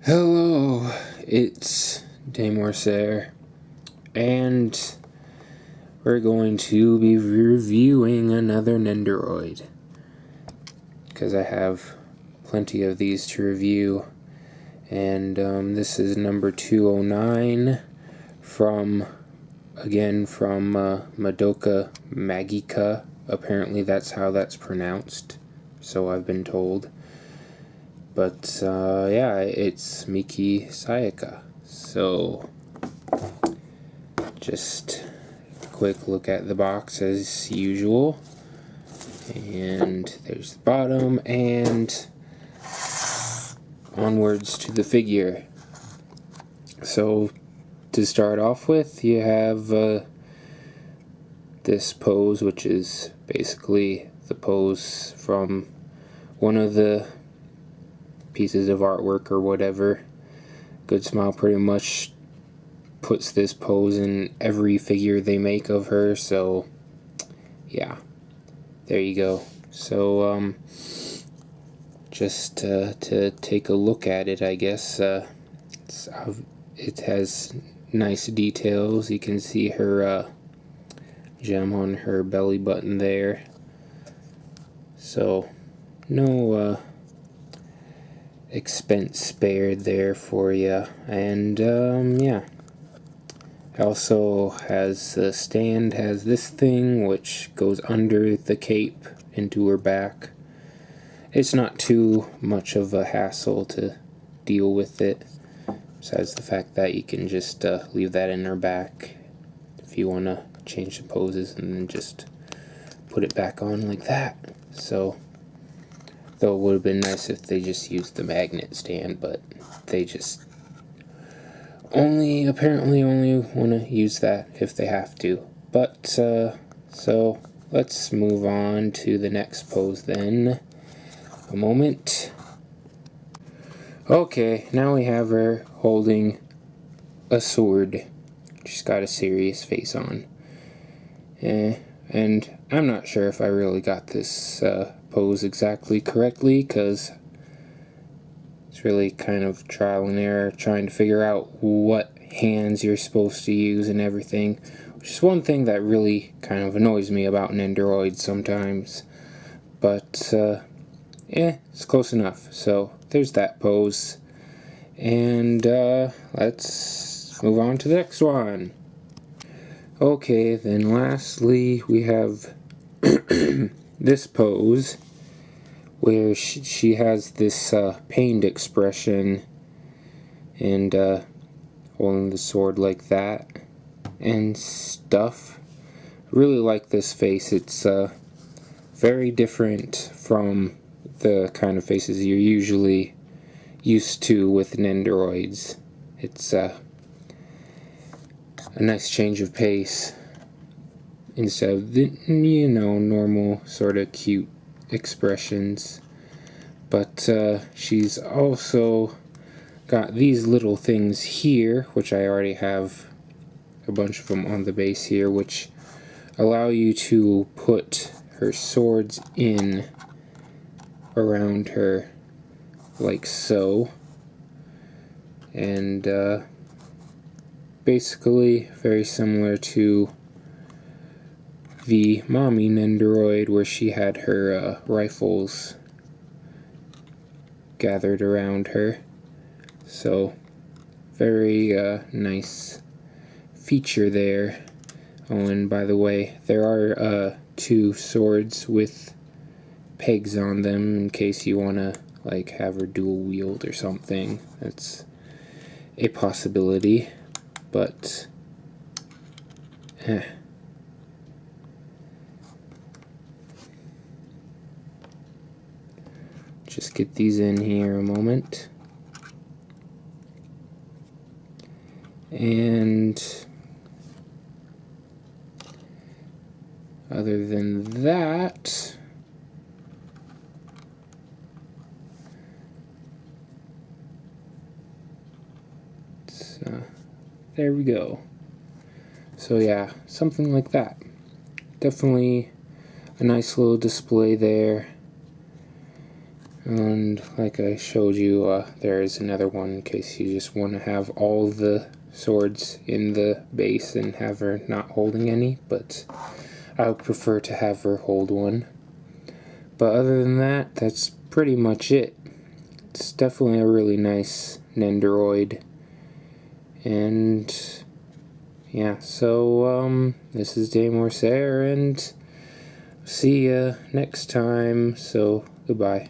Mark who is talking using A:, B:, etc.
A: Hello, it's Damorsair, and we're going to be reviewing another Nendoroid, because I have plenty of these to review, and this is number 209 from Madoka Magica. Apparently that's how that's pronounced, so I've been told. But, yeah, it's Miki Sayaka. So, just a quick look at the box as usual. And there's the bottom, and onwards to the figure. So, to start off with, you have this pose, which is basically the pose from one of the pieces of artwork or whatever. Good Smile pretty much puts this pose in every figure they make of her, so yeah, there you go. So just to take a look at it, I guess it has nice details. You can see her gem on her belly button there, so no expense spared there for you. And yeah, also has the stand, has this thing which goes under the cape into her back. It's not too much of a hassle to deal with it, besides the fact that you can just leave that in her back if you want to change the poses, and then just put it back on like that. So, though it would have been nice if they just used the magnet stand, but they just apparently only want to use that if they have to. But, so, let's move on to the next pose then. A moment. Okay, now we have her holding a sword. She's got a serious face on. And I'm not sure if I really got this pose exactly correctly, because it's really kind of trial and error trying to figure out what hands you're supposed to use and everything, which is one thing that really kind of annoys me about Nendoroid sometimes. But yeah, it's close enough. So there's that pose, and let's move on to the next one. Okay, then lastly we have this pose where she has this pained expression and holding the sword like that and stuff. Really like this face. It's very different from the kind of faces you're usually used to with Nendoroids. It's a nice change of pace instead of the, normal sort of cute expressions. But she's also got these little things here, which I already have a bunch of them on the base here, which allow you to put her swords in around her like so. And basically very similar to the mommy Nendoroid, where she had her rifles gathered around her. So very nice feature there. Oh, and by the way, there are two swords with pegs on them in case you want to like have her dual wield or something. That's a possibility, but just get these in here a moment. And other than that, there we go. So yeah, something like that. Definitely a nice little display there. And like I showed you, there is another one in case you just want to have all the swords in the base and have her not holding any, but I would prefer to have her hold one. But other than that, that's pretty much it. It's definitely a really nice Nendoroid. And yeah, so this is Damor Sayer, and see ya next time. So goodbye.